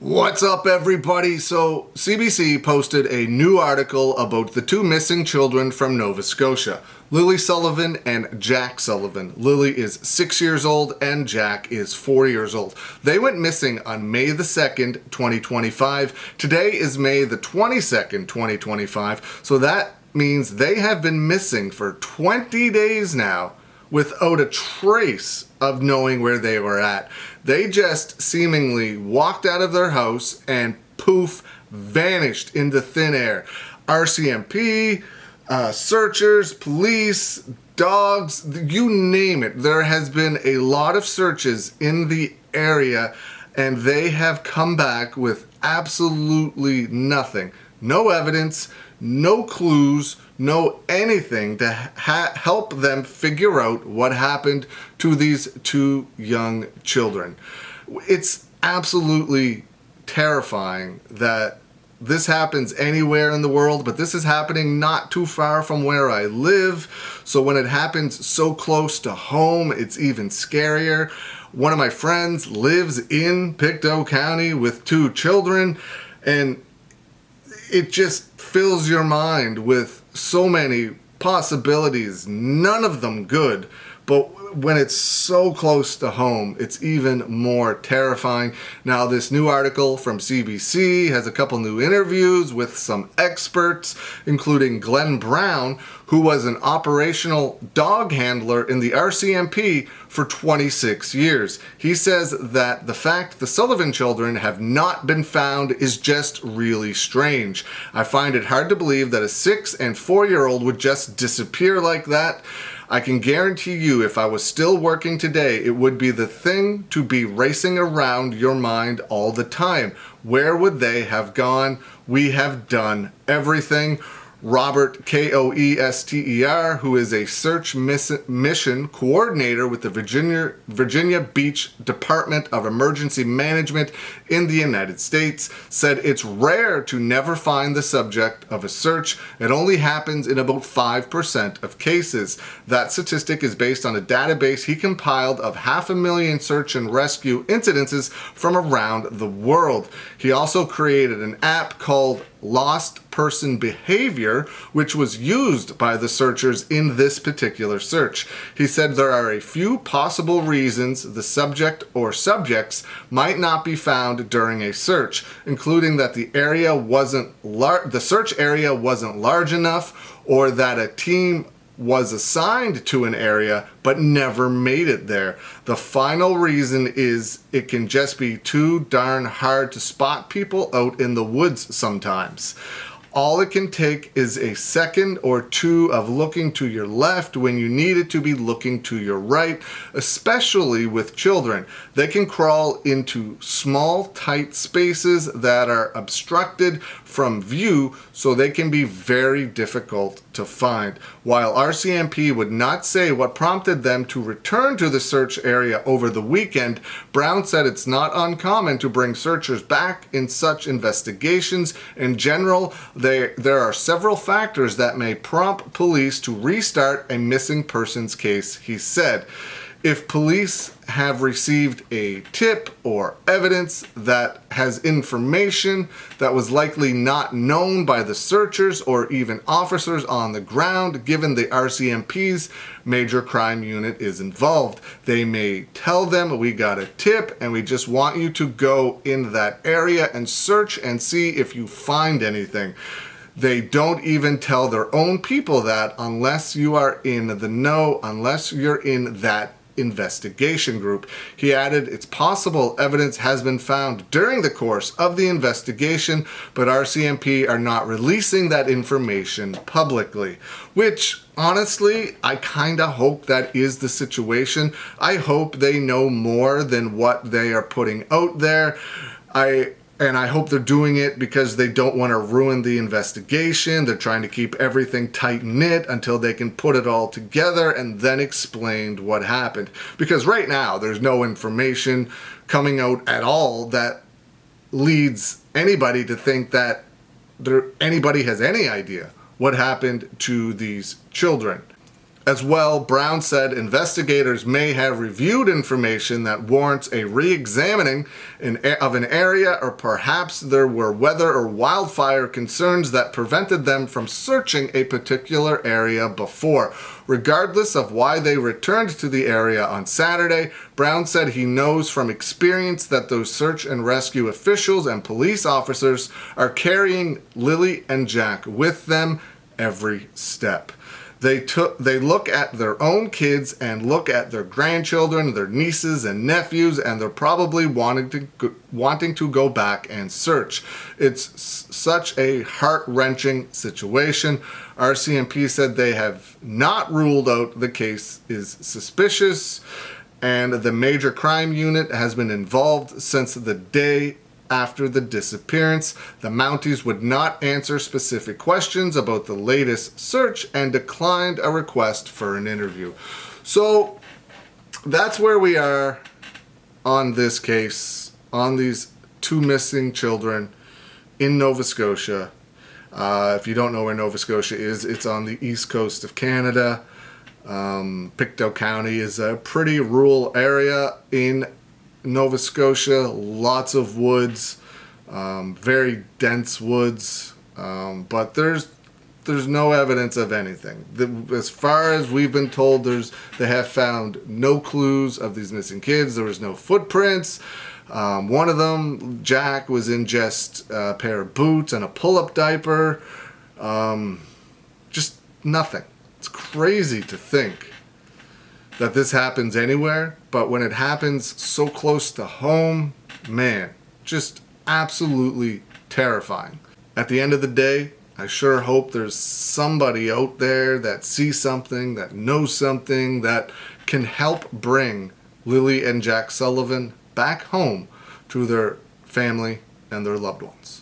What's up, everybody? So CBC posted a new article about the two missing children from Nova Scotia, Lily Sullivan and Jack Sullivan. Lily is 6 years old and Jack is 4 years old. They went missing on May the 2nd, 2025. Today is May the 22nd, 2025. So that means they have been missing for 20 days now without a trace of knowing where they were at. They just seemingly walked out of their house and poof, vanished into thin air. RCMP, searchers, police, dogs, you name it. There has been a lot of searches in the area and they have come back with absolutely nothing. No evidence, no clues, no anything to help them figure out what happened to these two young children. It's absolutely terrifying that this happens anywhere in the world, but this is happening not too far from where I live. So when it happens so close to home, it's even scarier. One of my friends lives in Pictou County with two children, and it just fills your mind with so many possibilities, none of them good. But when it's so close to home, it's even more terrifying. Now, this new article from CBC has a couple new interviews with some experts, including Glenn Brown, who was an operational dog handler in the RCMP for 26 years. He says that the fact the Sullivan children have not been found is just really strange. I find it hard to believe that a 6 and 4-year-old would just disappear like that. I can guarantee you if I was still working today, it would be the thing to be racing around your mind all the time. Where would they have gone? We have done everything. Robert Koester, who is a search mission coordinator with the Virginia Beach Department of Emergency Management in the United States, said it's rare to never find the subject of a search. It only happens in about 5% of cases. That statistic is based on a database he compiled of 500,000 search and rescue incidences from around the world. He also created an app called Lost Person Behavior, which was used by the searchers in this particular search. He said there are a few possible reasons the subject or subjects might not be found during a search, including that the search area wasn't large enough, or that a team was assigned to an area but never made it there. The final reason is it can just be too darn hard to spot people out in the woods sometimes. All it can take is a second or two of looking to your left when you need it to be looking to your right, especially with children. They can crawl into small, tight spaces that are obstructed from view, so they can be very difficult to find. While RCMP would not say what prompted them to return to the search area over the weekend, Brown said it's not uncommon to bring searchers back in such investigations. In general, there are several factors that may prompt police to restart a missing persons case, he said. If police have received a tip or evidence that has information that was likely not known by the searchers or even officers on the ground, given the RCMP's major crime unit is involved, they may tell them, we got a tip and we just want you to go in that area and search and see if you find anything. They don't even tell their own people that unless you are in the know, unless you're in that investigation group. He added, it's possible evidence has been found during the course of the investigation, but RCMP are not releasing that information publicly, which honestly, I kind of hope that is the situation. I hope they know more than what they are putting out there. And I hope they're doing it because they don't want to ruin the investigation. They're trying to keep everything tight-knit until they can put it all together and then explain what happened. Because right now, there's no information coming out at all that leads anybody to think that anybody has any idea what happened to these children. As well, Brown said investigators may have reviewed information that warrants a re-examining of an area, or perhaps there were weather or wildfire concerns that prevented them from searching a particular area before. Regardless of why they returned to the area on Saturday, Brown said he knows from experience that those search and rescue officials and police officers are carrying Lily and Jack with them every step. They look at their own kids and look at their grandchildren, their nieces and nephews, and they're probably wanting to go back and search. It's such a heart-wrenching situation. RCMP said they have not ruled out the case is suspicious, and the Major Crime Unit has been involved since the day after the disappearance. The Mounties would not answer specific questions about the latest search and declined a request for an interview. So that's where we are on this case, on these two missing children in Nova Scotia. If you don't know where Nova Scotia is, it's on the east coast of Canada. Pictou County is a pretty rural area in Nova Scotia, lots of woods, very dense woods, but there's no evidence of anything. As far as we've been told, they have found no clues of these missing kids. There was no footprints. One of them, Jack, was in just a pair of boots and a pull-up diaper. Just nothing. It's crazy to think that this happens anywhere, but when it happens so close to home, man, just absolutely terrifying. At the end of the day, I sure hope there's somebody out there that sees something, that knows something, that can help bring Lily and Jack Sullivan back home to their family and their loved ones.